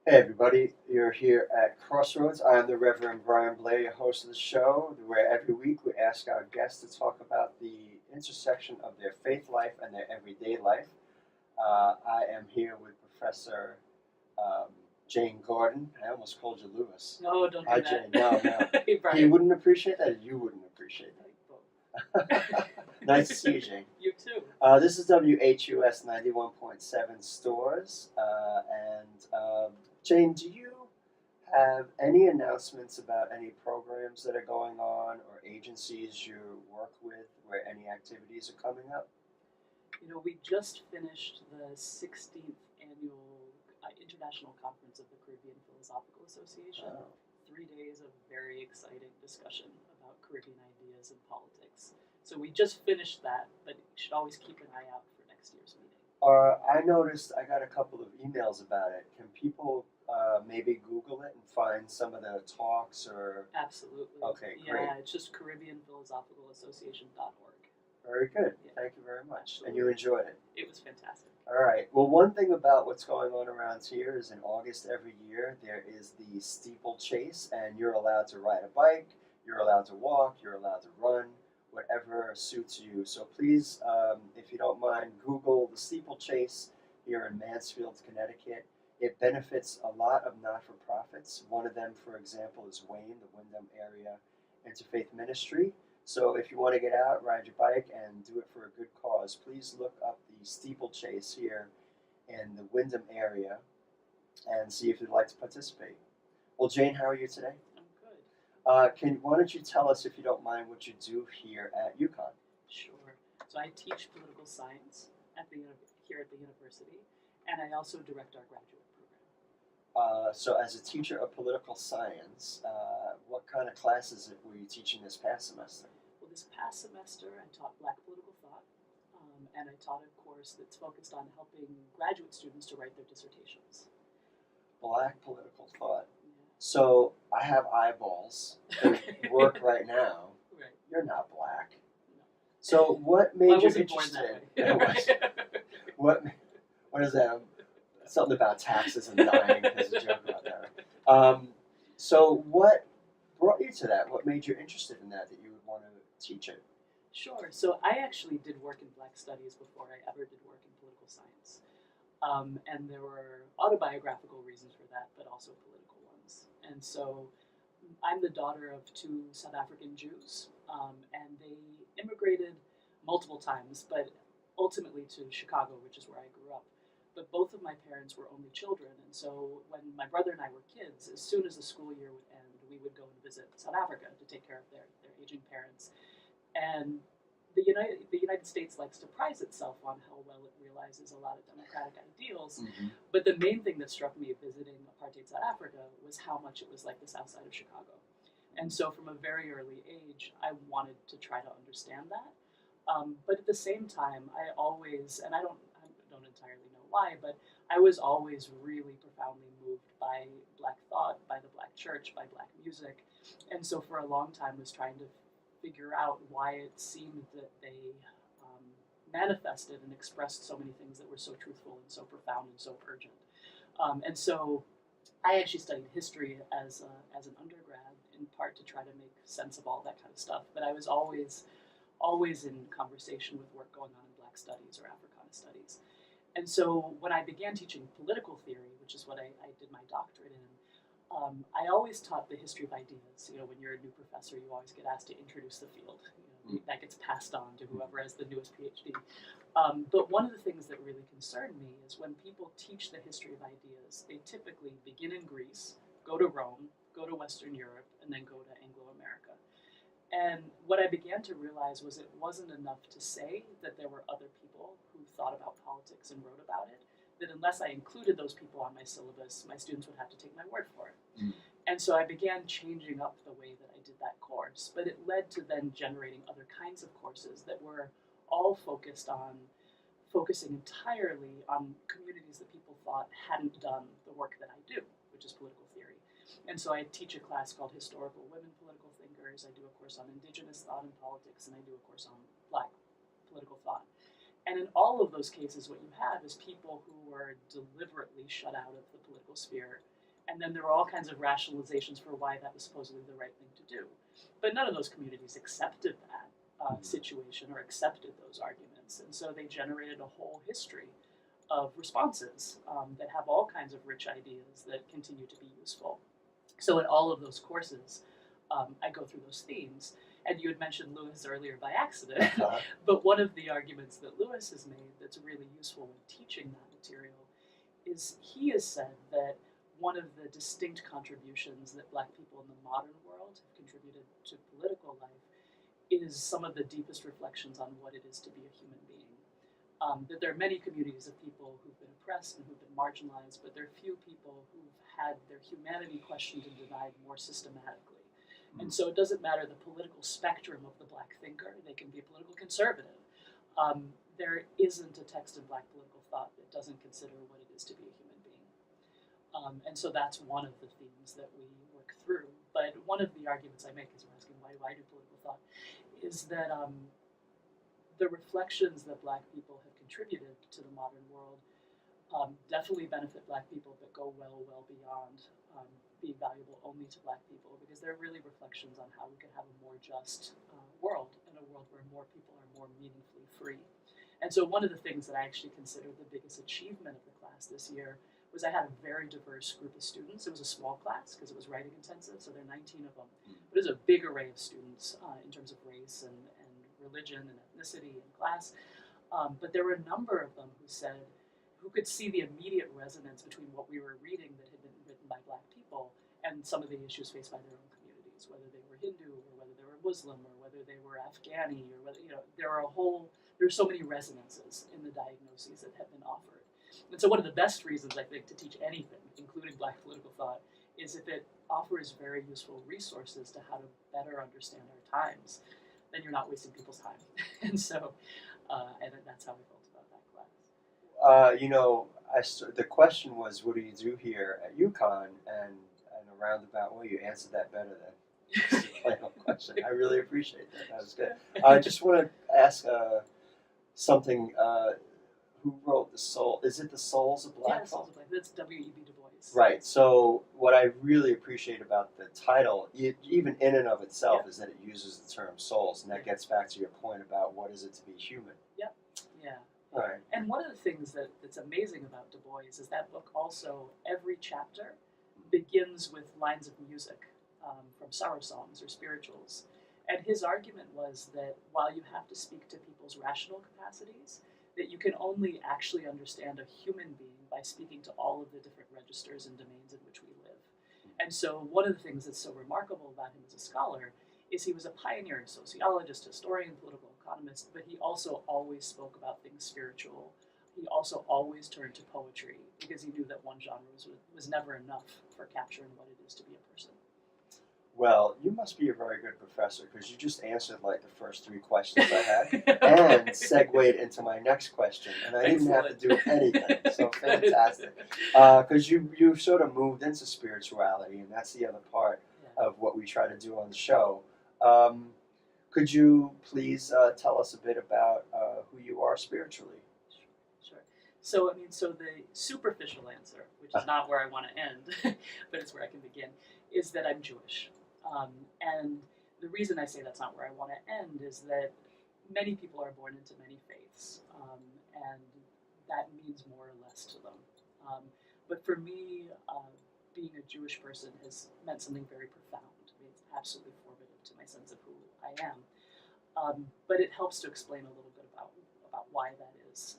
Hey everybody, you're here at Crossroads. I'm the Reverend Brian Blair, your host of the show, where every week we ask our guests to talk about the intersection of their faith life and their everyday life. I am here with Professor um, Jane Gordon. I almost called you Lewis. No, don't Hi, do Jane. that. No, no. Hey, He Brian. wouldn't appreciate that, and you wouldn't appreciate Both. that. Nice to see you, Jane. You too. This is WHUS 91.7 Stores. Jane, do you have any announcements about any programs that are going on or agencies you work with where any activities are coming up? You know, we just finished the 16th annual International Conference of the Caribbean Philosophical Association. Oh. 3 days of very exciting discussion about Caribbean ideas and politics. So we just finished that, but you should always keep an eye out for next year's meeting. I noticed I got a couple of emails about it. Can people maybe Google it and find some of the talks or? Absolutely. Okay, great. Yeah, it's just CaribbeanPhilosophicaLassociation.org. Very good. Yeah. Thank you very much. Absolutely. And you enjoyed it. It was fantastic. All right. Well, one thing about what's going on around here is in August every year there is the steeplechase, and you're allowed to ride a bike, you're allowed to walk, you're allowed to run, whatever suits you. So please, if you don't mind, Google the steeplechase here in Mansfield, Connecticut. It benefits a lot of not-for-profits. One of them, for example, is Wayne, the Wyndham Area Interfaith Ministry. So if you want to get out, ride your bike, and do it for a good cause, please look up the steeplechase here in the Wyndham area and see if you'd like to participate. Well, Jane, how are you today? I'm good. Why don't you tell us, if you don't mind, what you do here at UConn? Sure. So I teach political science here at the university, and I also direct our graduate program. So as a teacher of political science, what kind of classes were you teaching this past semester? Well, this past semester I taught Black political thought, and I taught a course that's focused on helping graduate students to write their dissertations. Black political thought. Yeah. So I have eyeballs that work right now. Right. You're not black. No. So what made Well, I you wasn't born interested? that way. What is that? Something about taxes and dying. There's a joke about that. So what brought you to that? What made you interested in that you would want to teach it? Sure. So I actually did work in Black studies before I ever did work in political science. And there were autobiographical reasons for that, but also political ones. And so I'm the daughter of two South African Jews, and they immigrated multiple times, but ultimately to Chicago, which is where I grew up. But both of my parents were only children, and so when my brother and I were kids, as soon as the school year would end, we would go and visit South Africa to take care of their aging parents. And the United States likes to prize itself on how well it realizes a lot of democratic ideals. Mm-hmm. But the main thing that struck me visiting apartheid South Africa was how much it was like the South Side of Chicago. And so from a very early age, I wanted to try to understand that. But at the same time, I always, and I don't entirely know why, but I was always really profoundly moved by Black thought, by the Black church, by Black music. And so for a long time was trying to figure out why it seemed that they manifested and expressed so many things that were so truthful and so profound and so urgent. And so I actually studied history as an undergrad, in part to try to make sense of all that kind of stuff. But I was always in conversation with work going on in Black studies or Africana studies. And so when I began teaching political theory, which is what I did my doctorate in, I always taught the history of ideas. You know, when you're a new professor, you always get asked to introduce the field. You know, that gets passed on to whoever has the newest PhD. But one of the things that really concerned me is when people teach the history of ideas, they typically begin in Greece, go to Rome, go to Western Europe, and then go to Anglo-America. And what I began to realize was it wasn't enough to say that there were other people who thought about politics and wrote about it, that unless I included those people on my syllabus, my students would have to take my word for it. Mm. And so I began changing up the way that I did that course, but it led to then generating other kinds of courses that were all focusing entirely on communities that people thought hadn't done the work that I do, which is political theory. And so I teach a class called Historical Women Political Thinkers. I do a course on Indigenous thought and politics, and I do a course on Black political thought. And in all of those cases, what you have is people who were deliberately shut out of the political sphere And then there were all kinds of rationalizations for why that was supposedly the right thing to do. But none of those communities accepted that situation or accepted those arguments. And so they generated a whole history of responses that have all kinds of rich ideas that continue to be useful. So in all of those courses, I go through those themes. And you had mentioned Lewis earlier by accident, Uh-huh. but one of the arguments that Lewis has made that's really useful when teaching that material is he has said that one of the distinct contributions that Black people in the modern world have contributed to political life is some of the deepest reflections on what it is to be a human being. That there are many communities of people who've been oppressed and who've been marginalized, but there are few people who've had their humanity questioned and denied more systematically. And so it doesn't matter the political spectrum of the Black thinker, they can be a political conservative. There isn't a text in Black political thought that doesn't consider what it is to be a human being. And so that's one of the themes that we work through. But one of the arguments I make, as you're asking why do I do political thought, is that the reflections that Black people have contributed to the modern world definitely benefit Black people, but go well beyond being valuable only to Black people, because they're really reflections on how we could have a more just world, and a world where more people are more meaningfully free. And so one of the things that I actually consider the biggest achievement of the class this year was I had a very diverse group of students. It was a small class because it was writing intensive, so there are 19 of them. But it was a big array of students in terms of race and religion and ethnicity and class. But there were a number of them who could see the immediate resonance between what we were reading that had been written by Black people and some of the issues faced by their own communities, whether they were Hindu or whether they were Muslim or whether they were Afghani or whether, there are so many resonances in the diagnoses that have been offered. And so one of the best reasons, I think, to teach anything, including Black political thought, is if it offers very useful resources to how to better understand our times, then you're not wasting people's time. And so and that's how we felt about that class. The question was, what do you do here at UConn? And in a roundabout way, you answered that better than the final question. I really appreciate that. That was good. I just want to ask something. Who wrote The Soul? Is it The Souls of Black Souls of Black. That's W.E.B. Du Bois. Right. So what I really appreciate about the title, even in and of itself, is that it uses the term souls, and that gets back to your point about what is it to be human. Yep. Yeah. All right. And one of the things that's amazing about Du Bois is that book also, every chapter begins with lines of music from sorrow songs or spirituals. And his argument was that while you have to speak to people's rational capacities, that you can only actually understand a human being by speaking to all of the different registers and domains in which we live. And so one of the things that's so remarkable about him as a scholar is he was a pioneering sociologist, historian, political economist, but he also always spoke about things spiritual. He also always turned to poetry because he knew that one genre was never enough for capturing what it is to be a person. Well, you must be a very good professor because you just answered like the first 3 questions I had and segued into my next question, and I didn't have to do anything. So fantastic. Because you sort of moved into spirituality, and that's the other part of what we try to do on the show. Could you please tell us a bit about who you are spiritually? Sure. So the superficial answer, which is not where I want to end, but it's where I can begin, is that I'm Jewish. And the reason I say that's not where I want to end is that many people are born into many faiths, and that means more or less to them. But for me, being a Jewish person has meant something very profound. It's absolutely formative to my sense of who I am. But it helps to explain a little bit about why that is.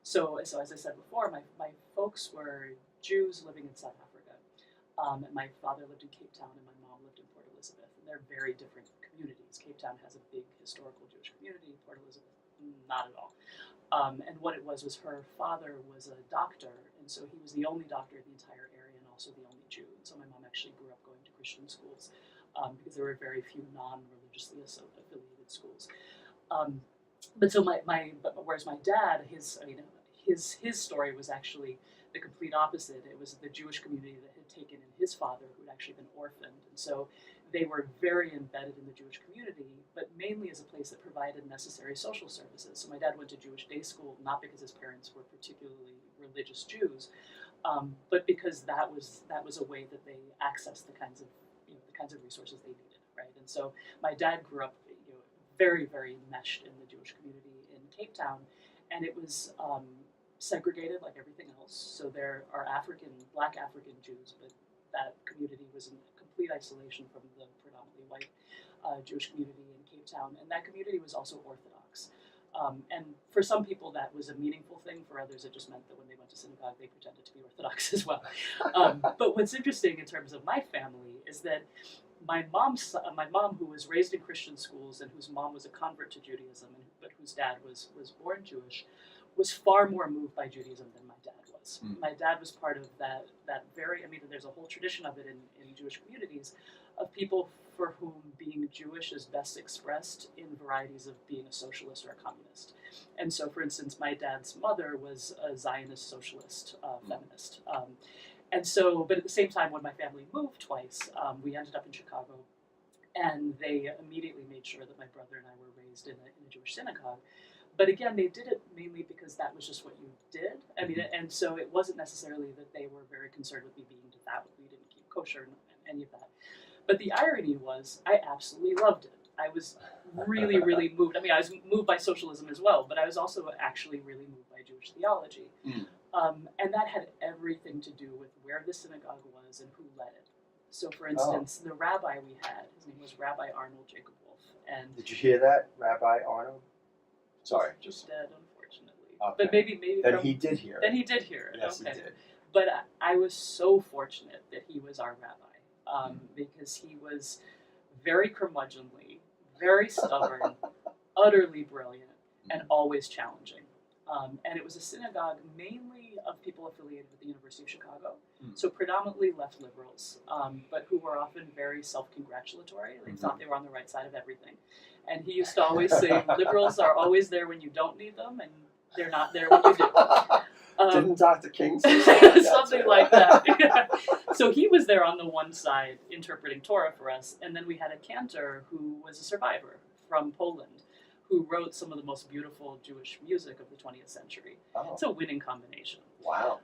So as I said before, my folks were Jews living in South Africa. And my father lived in Cape Town and my mom lived in Port Elizabeth. And they're very different communities. Cape Town has a big historical Jewish community. Port Elizabeth, not at all. And what it was her father was a doctor, and so he was the only doctor in the entire area and also the only Jew. And so my mom actually grew up going to Christian schools because there were very few non-religiously affiliated schools. Whereas my dad, his story was actually the complete opposite. It was the Jewish community that had taken in his father, who had actually been orphaned, and so they were very embedded in the Jewish community, but mainly as a place that provided necessary social services. So my dad went to Jewish day school, not because his parents were particularly religious Jews, but because that was a way that they accessed the kinds of resources they needed, right? And so my dad grew up, very very meshed in the Jewish community in Cape Town, and it was segregated like everything else. So there are Black African Jews, but that community was in complete isolation from the predominantly white Jewish community in Cape Town, and that community was also Orthodox. And for some people, that was a meaningful thing. For others, it just meant that when they went to synagogue, they pretended to be Orthodox as well. But what's interesting in terms of my family is that my mom, who was raised in Christian schools and whose mom was a convert to Judaism, but whose dad was born Jewish, was far more moved by Judaism than my dad was. My dad was part of that very, there's a whole tradition of it in Jewish communities of people for whom being Jewish is best expressed in varieties of being a socialist or a communist. And so, for instance, my dad's mother was a Zionist socialist feminist. And so, but at the same time, when my family moved twice, we ended up in Chicago, and they immediately made sure that my brother and I were raised in a Jewish synagogue. But again, they did it mainly because that was just what you did. And so it wasn't necessarily that they were very concerned with me being devout. We didn't keep kosher and any of that. But the irony was, I absolutely loved it. I was really, really moved. I was moved by socialism as well, but I was also actually really moved by Jewish theology. And that had everything to do with where the synagogue was and who led it. So, for instance, the rabbi we had, his name was Rabbi Arnold Jacob Wolf. And did you hear that, Rabbi Arnold? Sorry, just dead, unfortunately. Okay. But maybe then he did hear. Then he did hear it. Yes, okay. he did. But I was so fortunate that he was our rabbi, because he was very curmudgeonly, very stubborn, utterly brilliant, and always challenging. And it was a synagogue mainly of people affiliated with the University of Chicago, so predominantly left liberals, but who were often very self-congratulatory. They thought they were on the right side of everything. And he used to always say, liberals are always there when you don't need them, and they're not there when you do. Didn't Dr. King say something something like that? So he was there on the one side interpreting Torah for us, and then we had a cantor who was a survivor from Poland, who wrote some of the most beautiful Jewish music of the 20th century. Oh. It's a winning combination. Wow.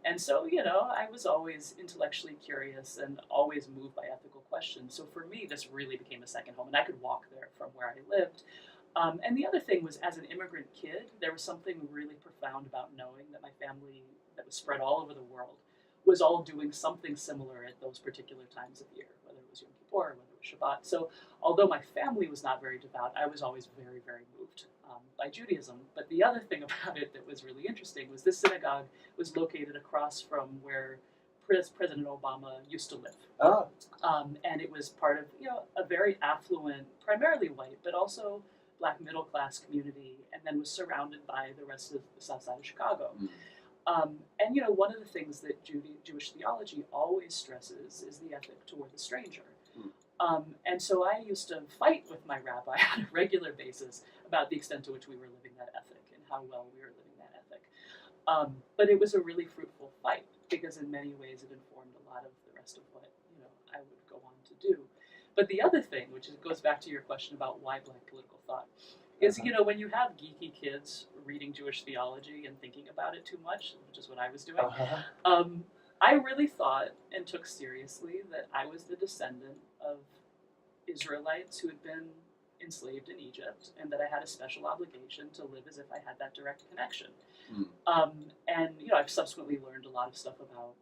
And so, I was always intellectually curious and always moved by ethical questions. So for me, this really became a second home, and I could walk there from where I lived. And the other thing was, as an immigrant kid, there was something really profound about knowing that my family, that was spread all over the world, was all doing something similar at those particular times of year, whether it was Yom Kippur, whether it was Shabbat. So although my family was not very devout, I was always very, very moved by Judaism. But the other thing about it that was really interesting was this synagogue was located across from where President Obama used to live. Oh. And it was part of, a very affluent, primarily white, but also Black middle class community, and then was surrounded by the rest of the south side of Chicago. And one of the things that Jewish theology always stresses is the ethic toward the stranger. And so I used to fight with my rabbi on a regular basis about the extent to which we were living that ethic and how well we were living that ethic. But it was a really fruitful fight, because in many ways it informed a lot of the rest of what I would go on to do. But the other thing, which goes back to your question about why Black political thought, is when you have geeky kids reading Jewish theology and thinking about it too much, which is what I was doing, I really thought and took seriously that I was the descendant of Israelites who had been enslaved in Egypt, and that I had a special obligation to live as if I had that direct connection. And I've subsequently learned a lot of stuff about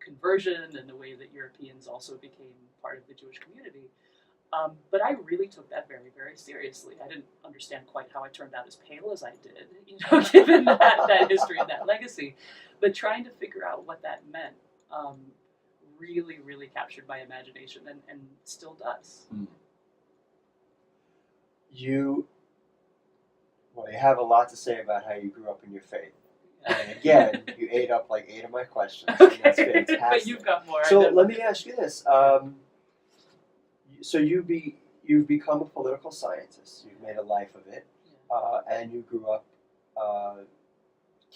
conversion and the way that Europeans also became part of the Jewish community. But I really took that very, very seriously. I didn't understand quite how I turned out as pale as I did, given that history and that legacy. But trying to figure out what that meant really, really captured my imagination, and still does. You have a lot to say about how you grew up in your faith. And again, you ate up like 8 of my questions. Okay. That's fantastic. But you've got more. So let me ask you this. So you've become a political scientist. You've made a life of it. And you grew up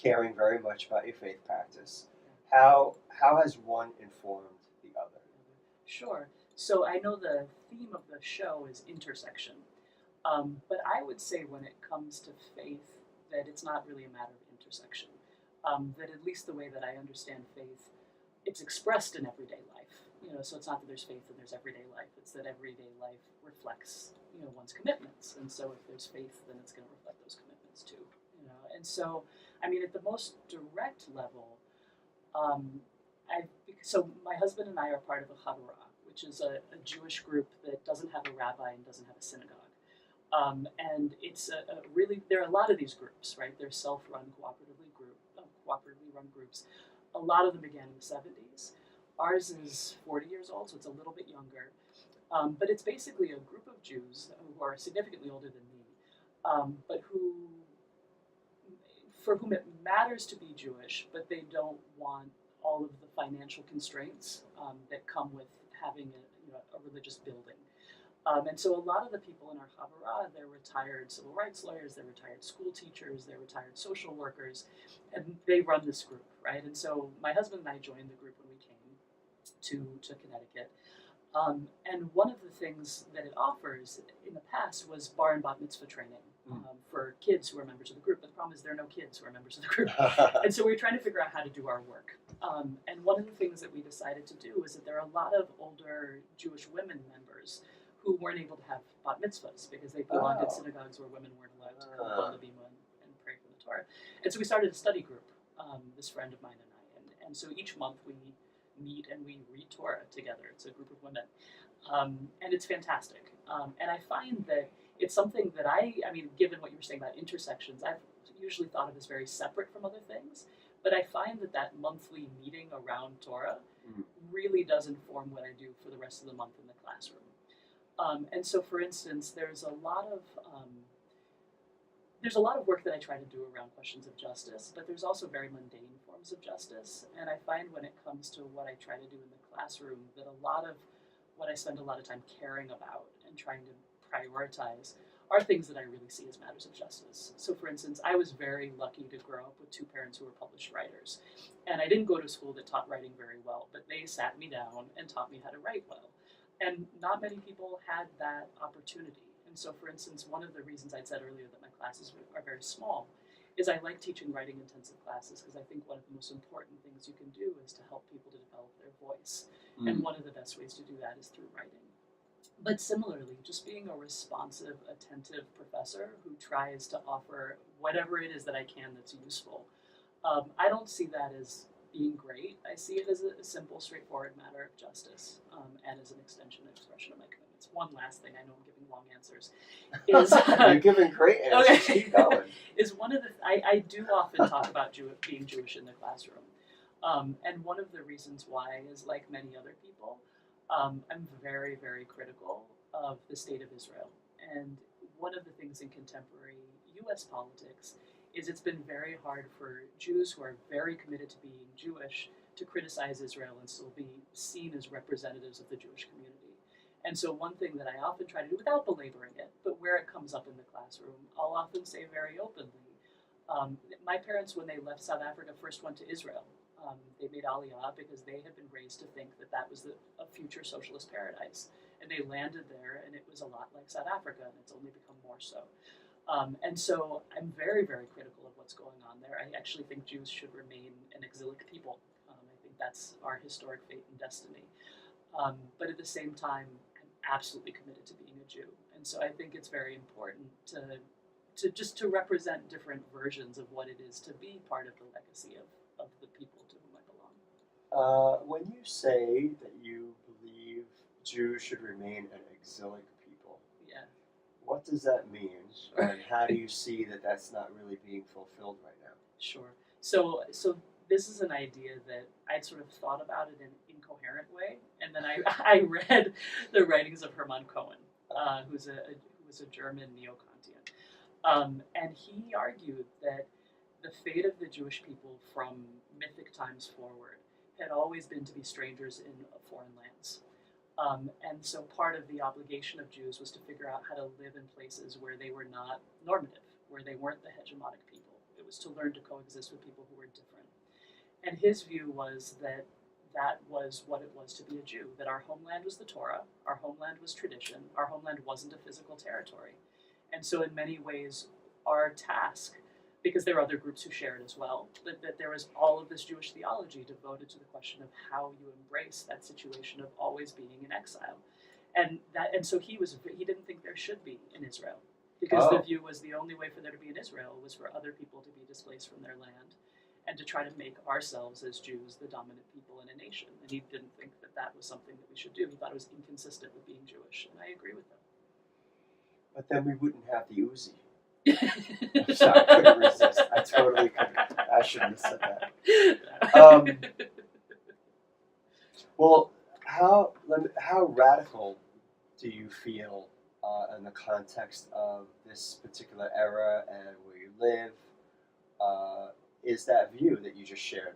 caring very much about your faith practice. How has one informed the other? Sure. So I know the theme of the show is intersection. But I would say when it comes to faith that it's not really a matter of intersection. that at least the way that I understand faith, it's expressed in everyday life. So it's not that there's faith and there's everyday life. It's that everyday life reflects, one's commitments. And so if there's faith, then it's going to reflect those commitments too. And so, I mean, at the most direct level, um, so my husband and I are part of a Chavurah, which is a Jewish group that doesn't have a rabbi and doesn't have a synagogue. And it's a really, there are a lot of these groups, right? They're self-run, cooperatively run groups. A lot of them began in the 70s. Ours is 40 years old, so it's a little bit younger. But it's basically a group of Jews who are significantly older than me, but for whom it matters to be Jewish, but they don't want all of the financial constraints that come with having a religious building. And so a lot of the people in our Chavurah, they're retired civil rights lawyers, they're retired school teachers, they're retired social workers, and they run this group, right? And so my husband and I joined the group when we came to Connecticut. And one of the things that it offers in the past was bar and bat mitzvah training for kids who are members of the group. But the problem is there are no kids who are members of the group. And so we were trying to figure out how to do our work. And one of the things that we decided to do is that there are a lot of older Jewish women members who weren't able to have bat mitzvahs because they belonged in synagogues where women weren't allowed to come on the bima and pray from the Torah. And so we started a study group, this friend of mine and I. And so each month we meet and we read Torah together. It's a group of women. And it's fantastic. And I find that it's something that I mean, given what you were saying about intersections, I've usually thought of as very separate from other things. But I find that monthly meeting around Torah really does inform what I do for the rest of the month in the classroom. And so, for instance, there's a lot of work that I try to do around questions of justice, but there's also very mundane forms of justice. And I find when it comes to what I try to do in the classroom, that a lot of what I spend a lot of time caring about and trying to prioritize are things that I really see as matters of justice. So, for instance, I was very lucky to grow up with two parents who were published writers. And I didn't go to a school that taught writing very well, but they sat me down and taught me how to write well. And not many people had that opportunity. And so, for instance, one of the reasons I said earlier that my classes are very small is I like teaching writing intensive classes because I think one of the most important things you can do is to help people to develop their voice. And one of the best ways to do that is through writing. But similarly, just being a responsive, attentive professor who tries to offer whatever it is that I can that's useful, I don't see that as being great. I see it as a simple, straightforward matter of justice and as an extension and expression of my commitments. One last thing, I know I'm giving long answers. You're giving great answers. Okay. Keep going. Is one of the I do often talk about being Jewish in the classroom, and one of the reasons why is, like many other people, I'm very, very critical of the state of Israel. And one of the things in contemporary U.S. politics is it's been very hard for Jews who are very committed to being Jewish to criticize Israel and still be seen as representatives of the Jewish community. And so one thing that I often try to do, without belaboring it, but where it comes up in the classroom, I'll often say very openly, my parents, when they left South Africa, first went to Israel. They made Aliyah because they had been raised to think that was a future socialist paradise. And they landed there, and it was a lot like South Africa, and it's only become more so. And so I'm very, very critical of what's going on there. I actually think Jews should remain an exilic people. I think that's our historic fate and destiny. But at the same time, I'm absolutely committed to being a Jew. And so I think it's very important to represent different versions of what it is to be part of the legacy of the people to whom I belong. When you say that you believe Jews should remain an exilic people, yeah, what does that mean? And how do you see that that's not really being fulfilled right now? Sure. So this is an idea that I'd sort of thought about it in an incoherent way, and then I read the writings of Hermann Cohen, who was a German neo-Kantian, and he argued that the fate of the Jewish people from mythic times forward had always been to be strangers in foreign lands. And so part of the obligation of Jews was to figure out how to live in places where they were not normative, where they weren't the hegemonic people. It was to learn to coexist with people who were different. And his view was that was what it was to be a Jew, that our homeland was the Torah, our homeland was tradition, our homeland wasn't a physical territory. And so in many ways, our task because there were other groups who shared as well, that there was all of this Jewish theology devoted to the question of how you embrace that situation of always being in exile. And so he didn't think there should be in Israel, because the view was the only way for there to be in Israel was for other people to be displaced from their land and to try to make ourselves as Jews the dominant people in a nation. And he didn't think that that was something that we should do. He thought it was inconsistent with being Jewish, and I agree with him. But then we wouldn't have the Uzi. I'm sorry, I couldn't resist. I totally couldn't. I shouldn't have said that. Well, how radical do you feel in the context of this particular era and where you live? Is that view that you just shared?